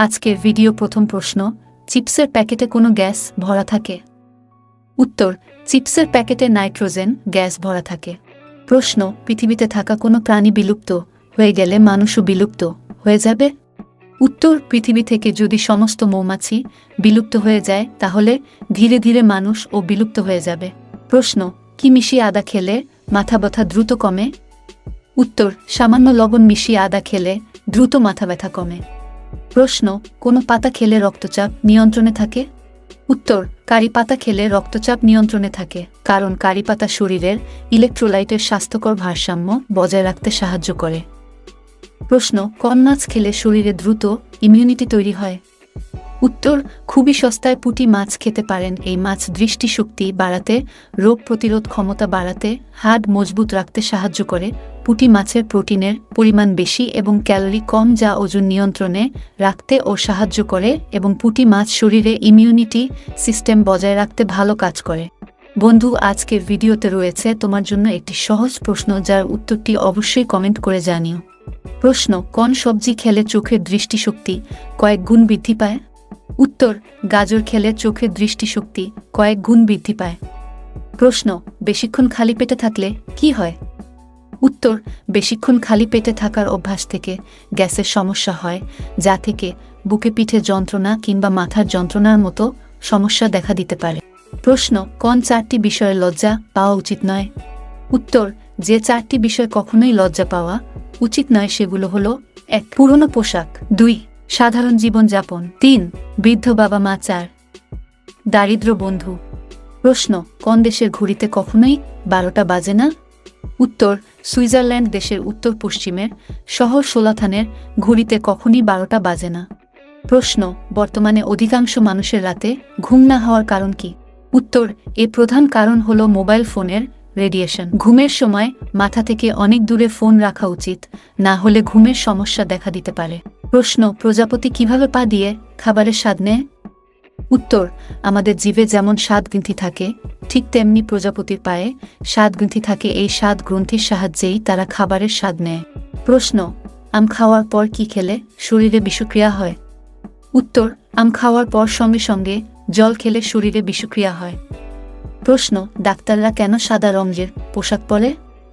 আজকের ভিডিও প্রথম প্রশ্ন, চিপসের প্যাকেটে কোনো গ্যাস ভরা থাকে? উত্তর, চিপসের প্যাকেটে নাইট্রোজেন গ্যাস ভরা থাকে। প্রশ্ন, পৃথিবীতে থাকা কোনো প্রাণী বিলুপ্ত হয়ে গেলে মানুষও বিলুপ্ত হয়ে যাবে? উত্তর, পৃথিবী থেকে যদি সমস্ত মৌমাছি বিলুপ্ত হয়ে যায় তাহলে ধীরে ধীরে মানুষও বিলুপ্ত হয়ে যাবে। প্রশ্ন, কি মিশিয়ে আদা খেলে মাথা ব্যথা দ্রুত কমে? উত্তর, সামান্য লবণ মিশিয়ে আদা খেলে দ্রুত মাথা ব্যথা কমে। প্রশ্ন, কোন পাতা খেলে রক্তচাপ নিয়ন্ত্রণে থাকে? উত্তর, কারি পাতা খেলে রক্তচাপ নিয়ন্ত্রণে থাকে, কারণ কারি পাতা শরীরের ইলেকট্রোলাইটের স্বাস্থ্যকর ভারসাম্য বজায় রাখতে সাহায্য করে। প্রশ্ন, কোন মাছ খেলে শরীরে দ্রুত ইমিউনিটি তৈরি হয়? উত্তর, খুবই সস্তায় পুঁটি মাছ খেতে পারেন। এই মাছ দৃষ্টিশক্তি বাড়াতে, রোগ প্রতিরোধ ক্ষমতা বাড়াতে, হাড় মজবুত রাখতে সাহায্য করে। পুঁটি মাছের প্রোটিনের পরিমাণ বেশি এবং ক্যালোরি কম, যা ওজন নিয়ন্ত্রণে রাখতে ও সাহায্য করে, এবং পুঁটি মাছ শরীরে ইমিউনিটি সিস্টেম বজায় রাখতে ভালো কাজ করে। বন্ধু, আজকের ভিডিওতে রয়েছে তোমার জন্য একটি সহজ প্রশ্ন, যার উত্তরটি অবশ্যই কমেন্ট করে জানিও। প্রশ্ন, কোন সবজি খেলে চোখের দৃষ্টিশক্তি কয়েক গুণ বৃদ্ধি পায়? উত্তর, গাজর খেলে চোখের দৃষ্টিশক্তি কয়েক গুণ বৃদ্ধি পায়। প্রশ্ন, বেশিক্ষণ খালি পেটে থাকলে কি হয়? উত্তর, বেশিক্ষণ খালি পেটে থাকার অভ্যাস থেকে গ্যাসের সমস্যা হয়, যা থেকে বুকে পিঠে যন্ত্রণা কিংবা মাথার যন্ত্রণার মতো সমস্যা দেখা দিতে পারে। প্রশ্ন, কোন 4টি বিষয়ে লজ্জা পাওয়া উচিত নয়? উত্তর, যে 4টি বিষয় কখনোই লজ্জা পাওয়া উচিত নয় সেগুলো হলো: 1. পুরনো পোশাক, 2. সাধারণ জীবনযাপন, 3. বৃদ্ধ বাবা মা, 4. দারিদ্র বন্ধু। প্রশ্ন, কোন দেশের ঘড়িতে কখনোই 12টা বাজে না? উত্তর, সুইজারল্যান্ড দেশের উত্তর পশ্চিমের শহর সোলাথানের ঘড়িতে কখনই 12টা বাজে না। প্রশ্ন, বর্তমানে অধিকাংশ মানুষের রাতে ঘুম না হওয়ার কারণ কি? উত্তর, এর প্রধান কারণ হল মোবাইল ফোনের রেডিয়েশন। ঘুমের সময় মাথা থেকে অনেক দূরে ফোন রাখা উচিত, না হলে ঘুমের সমস্যা দেখা দিতে পারে। প্রশ্ন, প্রজাপতি কিভাবে পা দিয়ে খাবারের স্বাদ নেয়? উত্তর, আমাদের জিভে যেমন স্বাদ গ্রন্থি থাকে, ঠিক তেমনি প্রজাপতির পায়ে স্বাদ গ্রন্থি থাকে। এই স্বাদ গ্রন্থির সাহায্যেই তারা খাবারের স্বাদ নেয়। প্রশ্ন, আম খাওয়ার পর কি খেলে শরীরে বিষক্রিয়া হয়? উত্তর, আম খাওয়ার পর সঙ্গে সঙ্গে জল খেলে শরীরে বিষক্রিয়া হয়। প্রশ্ন, ডাক্তাররা কেন সাদা রঙের পোশাক পরে?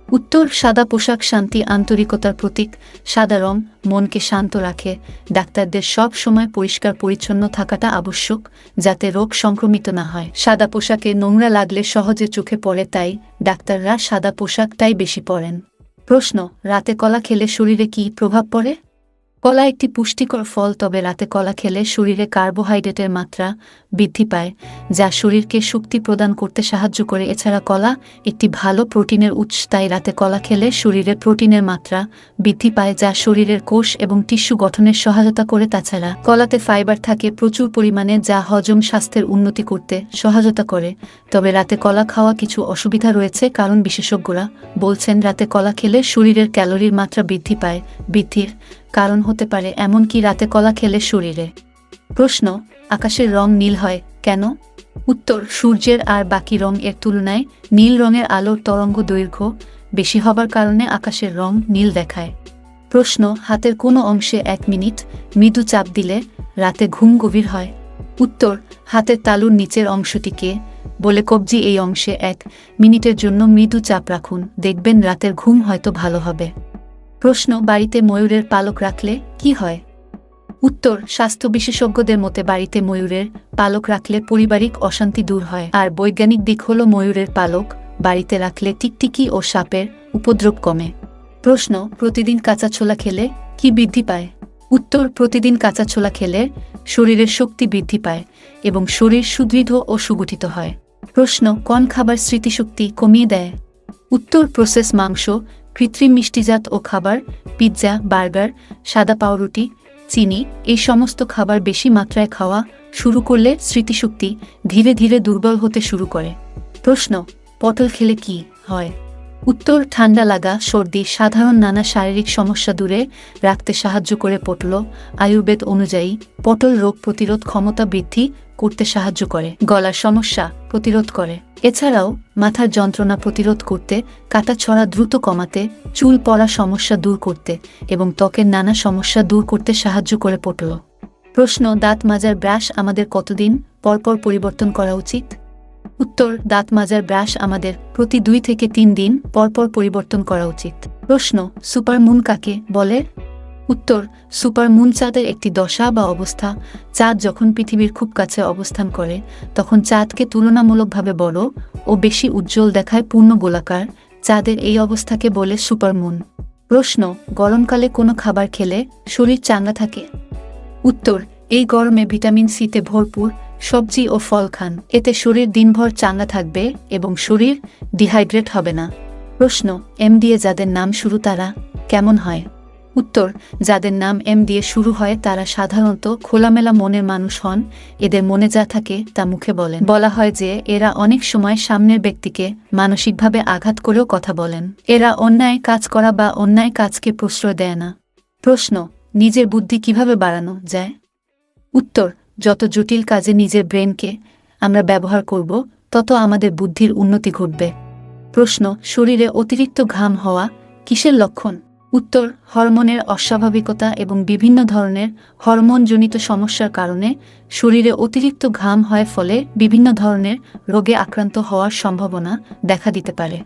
উত্তর, সাদা পোশাক শান্তি আন্তরিকতার প্রতীক। সাদা রং মনকে শান্ত রাখে। ডাক্তারদের সব সময় পরিষ্কার পরিচ্ছন্ন থাকাটা আবশ্যক, যাতে রোগ সংক্রমিত না হয়। সাদা পোশাকে নোংরা লাগলে সহজে চোখে পড়ে, তাই ডাক্তাররা সাদা পোশাকটাই বেশি পরেন। প্রশ্ন, রাতে কলা খেলে শরীরে কি প্রভাব পড়ে? কলা একটি পুষ্টিকর ফল, তবে রাতে কলা খেলে শরীরে কার্বোহাইড্রেটের মাত্রা বৃদ্ধি পায়, যা শরীরকে শক্তি প্রদান করতে সাহায্য করে। এছাড়া কলা একটি ভালো প্রোটিনের উৎস, তাই রাতে কলা খেলে শরীরে প্রোটিনের মাত্রা বৃদ্ধি পায়, যা শরীরের কোষ এবং টিস্যু গঠনের সহায়তা করে। তাছাড়া কলাতে ফাইবার থাকে প্রচুর পরিমাণে, যা হজম স্বাস্থ্যের উন্নতি করতে সহায়তা করে। তবে রাতে কলা খাওয়া কিছু অসুবিধা রয়েছে, কারণ বিশেষজ্ঞরা বলছেন রাতে কলা খেলে শরীরের ক্যালোরির মাত্রা বৃদ্ধি পায়। বৃদ্ধির কারণ হতে পারে এমনকি রাতে কলা খেলে শরীরে। প্রশ্ন, আকাশের রং নীল হয় কেন? উত্তর, সূর্যের আর বাকি রং এর তুলনায় নীল রঙের আলোর তরঙ্গ দৈর্ঘ্য বেশি হবার কারণে আকাশের রং নীল দেখায়। প্রশ্ন, হাতের কোনো অংশে 1 মিনিট মৃদু চাপ দিলে রাতে ঘুম গভীর হয়? উত্তর, হাতের তালুর নিচের অংশটিকে বলে কবজি। এই অংশে 1 মিনিটের জন্য মৃদু চাপ রাখুন, দেখবেন রাতের ঘুম হয়তো ভালো হবে। প্রশ্ন, বাড়িতে ময়ূরের পালক রাখলে কি হয়? উত্তর, স্বাস্থ্য বিশেষজ্ঞদের মতে বাড়িতে ময়ূরের পালক রাখলে পারিবারিক অশান্তি দূর হয়। আর বৈজ্ঞানিক দিক হল ময়ূরের পালক বাড়িতে রাখলে টিকটিকি ও সাপের উপদ্রব কমে। প্রশ্ন, প্রতিদিন কাঁচা ছোলা খেলে কি বৃদ্ধি পায়? উত্তর, প্রতিদিন কাঁচা ছোলা খেলে শরীরের শক্তি বৃদ্ধি পায় এবং শরীর সুদৃঢ় ও সুগঠিত হয়। প্রশ্ন, কোন খাবার স্মৃতিশক্তি কমিয়ে দেয়? উত্তর, প্রসেস মাংস, কৃত্রিম মিষ্টিজাত ও খাবার, পিৎজা, বার্গার, সাদা পাউরুটি, চিনি, এই সমস্ত খাবার বেশি মাত্রায় খাওয়া শুরু করলে স্মৃতিশক্তি ধীরে ধীরে দুর্বল হতে শুরু করে। প্রশ্ন, পটল খেলে কি হয়? উত্তর, ঠান্ডা লাগা, সর্দি, সাধারণ নানা শারীরিক সমস্যা দূরে রাখতে সাহায্য করে। পটল আয়ুর্বেদ অনুযায়ী পটল রোগ প্রতিরোধ ক্ষমতা বৃদ্ধি করতে সাহায্য করে, গলার সমস্যা প্রতিরোধ করে। এছাড়াও মাথার যন্ত্রণা প্রতিরোধ করতে, কাটা ছড়া দ্রুত কমাতে, চুল পড়া সমস্যা দূর করতে এবং ত্বকের নানা সমস্যা দূর করতে সাহায্য করে পটল। প্রশ্ন দাঁত মাজার ব্রাশ আমাদের কতদিন পরপর পরিবর্তন করা উচিত? উত্তর দাঁত মাজার ব্রাশ আমাদের প্রতি 2 থেকে 3 দিন পরপর পরিবর্তন করা উচিত। প্রশ্ন সুপারমুন কাকে বলে? উত্তর সুপারমুন চাঁদের একটি দশা বা অবস্থা। চাঁদ যখন পৃথিবীর খুব কাছে অবস্থান করে তখন চাঁদকে তুলনামূলকভাবে বড় ও বেশি উজ্জ্বল দেখায় পূর্ণ গোলাকার চাঁদের এই অবস্থাকে বলে সুপারমুন। প্রশ্ন গরমকালে কোনো খাবার খেলে শরীর চাঙ্গা থাকে? উত্তর এই গরমে ভিটামিন সিতে ভরপুর সবজি ও ফল খান, এতে শরীর দিনভর চাঙ্গা থাকবে এবং শরীর ডিহাইড্রেট হবে না। প্রশ্ন এম দিয়ে যাদের নাম শুরু তারা কেমন হয়? উত্তর যাদের নাম এম দিয়ে শুরু হয় তারা সাধারণত খোলামেলা মনের মানুষ হন, এদের মনে যা থাকে তা মুখে বলেন। বলা হয় যে এরা অনেক সময় সামনের ব্যক্তিকে মানসিকভাবে আঘাত করেও কথা বলেন। এরা অন্যায় কাজ করা বা অন্যায় কাজকে প্রশ্রয় দেয় না। প্রশ্ন নিজের বুদ্ধি কিভাবে বাড়ানো যায়? উত্তর যত জটিল কাজে নিজের ব্রেনকে আমরা ব্যবহার করব তত আমাদের বুদ্ধির উন্নতি ঘটবে। প্রশ্ন শরীরে অতিরিক্ত ঘাম হওয়া কিসের লক্ষণ? উত্তর হরমোনের অস্বাভাবিকতা এবং বিভিন্ন ধরনের হরমোনজনিত সমস্যার কারণে শরীরে অতিরিক্ত ঘাম হয়, ফলে বিভিন্ন ধরনের রোগে আক্রান্ত হওয়ার সম্ভাবনা দেখা দিতে পারে।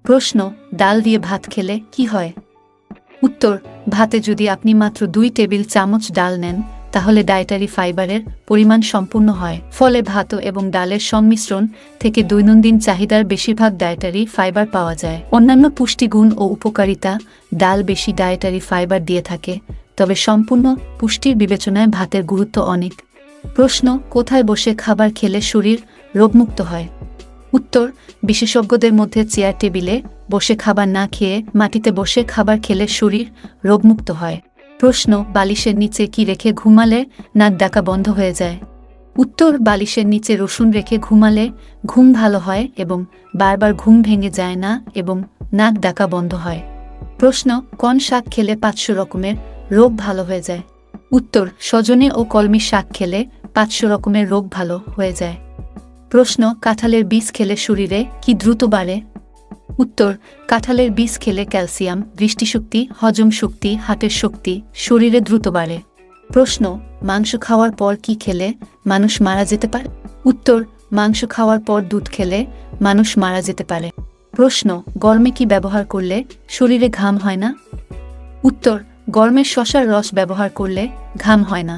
প্রশ্ন ডাল দিয়ে ভাত খেলে কি হয়? উত্তর ভাতে যদি আপনি মাত্র 2 টেবিল চামচ ডাল নেন তাহলে ডায়েটারি ফাইবারের পরিমাণ সম্পূর্ণ হয়, ফলে ভাত এবং ডালের সংমিশ্রণ থেকে দৈনন্দিন চাহিদার বেশিরভাগ ডায়েটারি ফাইবার পাওয়া যায়। অন্যান্য পুষ্টিগুণ ও উপকারিতা ডাল বেশি ডায়েটারি ফাইবার দিয়ে থাকে, তবে সম্পূর্ণ পুষ্টির বিবেচনায় ভাতের গুরুত্ব অনেক। প্রশ্ন কোথায় বসে খাবার খেলে শরীর রোগমুক্ত হয়? উত্তর বিশেষজ্ঞদের মধ্যে চেয়ার টেবিলে বসে খাবার না খেয়ে মাটিতে বসে খাবার খেলে শরীর রোগমুক্ত হয়। প্রশ্ন বালিশের নিচে কি রেখে ঘুমালে নাক ডাকা বন্ধ হয়ে যায়? উত্তর বালিশের নিচে রসুন রেখে ঘুমালে ঘুম ভালো হয় এবং বারবার ঘুম ভেঙে যায় না এবং নাক ডাকা বন্ধ হয়। প্রশ্ন কোন শাক খেলে 500 রকমের রোগ ভালো হয়ে যায়? উত্তর সজনে ও কলমি শাক খেলে 500 রকমের রোগ ভালো হয়ে যায়। প্রশ্ন কাঁঠালের বীজ খেলে শরীরে কি দ্রুত বাড়ে? উত্তর কাঁঠালের বীজ খেলে ক্যালসিয়াম, দৃষ্টিশক্তি, হজম শক্তি, হার্টের শক্তি শরীরে দ্রুত বাড়ে। প্রশ্ন মাংস খাওয়ার পর কি খেলে মানুষ মারা যেতে পারে? উত্তর মাংস খাওয়ার পর দুধ খেলে মানুষ মারা যেতে পারে। প্রশ্ন গরমে কি ব্যবহার করলে শরীরে ঘাম হয় না? উত্তর গরমে শসার রস ব্যবহার করলে ঘাম হয় না।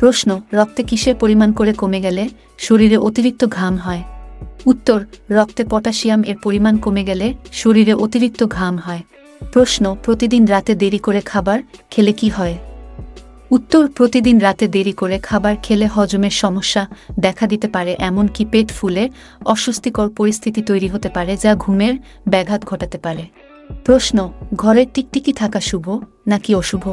প্রশ্ন রক্তে কিসের পরিমাণ করে কমে গেলে শরীরে অতিরিক্ত ঘাম হয়? উত্তর রক্তে পটাশিয়াম এর পরিমাণ কমে গেলে শরীরে অতিরিক্ত ঘাম হয়। প্রশ্ন প্রতিদিন রাতে দেরি করে খাবার খেলে কি হয়? উত্তর প্রতিদিন রাতে দেরি করে খাবার খেলে হজমের সমস্যা দেখা দিতে পারে, এমনকি পেট ফুলে অস্বস্তিকর পরিস্থিতি তৈরি হতে পারে যা ঘুমের ব্যাঘাত ঘটাতে পারে। প্রশ্ন ঘরের টিকটিকি থাকা শুভ নাকি অশুভ?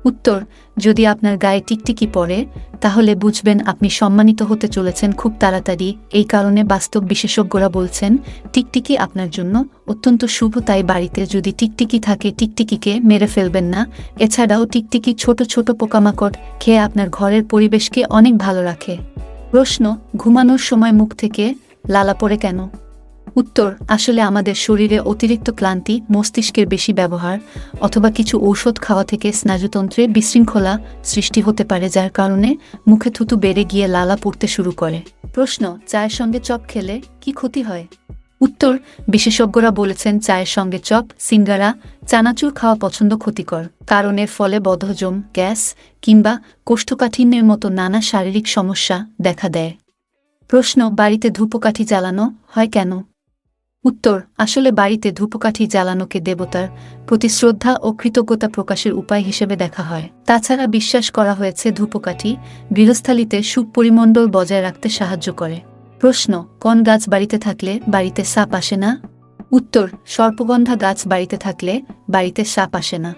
উত্তর যদি আপনার গায়ে টিকটিকি পড়ে তাহলে বুঝবেন আপনি সম্মানিত হতে চলেছেন খুব তাড়াতাড়ি। এই কারণে বাস্তব বিশেষজ্ঞরা বলছেন টিকটিকি আপনার জন্য অত্যন্ত শুভ, তাই বাড়িতে যদি টিকটিকি থাকে টিকটিকিকে মেরে ফেলবেন না। এছাড়াও টিকটিকি ছোট ছোট পোকামাকড় খেয়ে আপনার ঘরের পরিবেশকে অনেক ভালো রাখে। প্রশ্ন ঘুমানোর সময় মুখ থেকে লালা পড়ে কেন? উত্তর আসলে আমাদের শরীরে অতিরিক্ত ক্লান্তি, মস্তিষ্কের বেশি ব্যবহার অথবা কিছু ঔষধ খাওয়া থেকে স্নায়ুতন্ত্রে বিশৃঙ্খলা সৃষ্টি হতে পারে, যার কারণে মুখে থুতু বেড়ে গিয়ে লালা পড়তে শুরু করে। প্রশ্ন চায়ের সঙ্গে চপ খেলে কি ক্ষতি হয়? উত্তর বিশেষজ্ঞরা বলেছেন চায়ের সঙ্গে চপ, সিঙ্গারা, চানাচুর খাওয়া পছন্দ ক্ষতিকর, কারণ এর ফলে বদহজম, গ্যাস কিংবা কোষ্ঠকাঠিন্যের মতো নানা শারীরিক সমস্যা দেখা দেয়। প্রশ্ন বাড়িতে ধূপকাঠি জ্বালানো হয় কেন? উত্তর আসলে বাড়িতে ধূপকাঠি জ্বালানোকে দেবতার প্রতি শ্রদ্ধা ও কৃতজ্ঞতা প্রকাশের উপায় হিসেবে দেখা হয়। তাছাড়া বিশ্বাস করা হয়েছে ধূপকাঠি গৃহস্থালিতে সুপরিমণ্ডল বজায় রাখতে সাহায্য করে। প্রশ্ন কোন গাছ বাড়িতে থাকলে বাড়িতে সাপ আসে না? উত্তর সর্পগন্ধা গাছ বাড়িতে থাকলে বাড়িতে সাপ আসে না।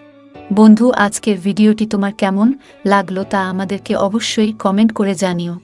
বন্ধু আজকের ভিডিওটি তোমার কেমন লাগলো তা আমাদেরকে অবশ্যই কমেন্ট করে জানিও।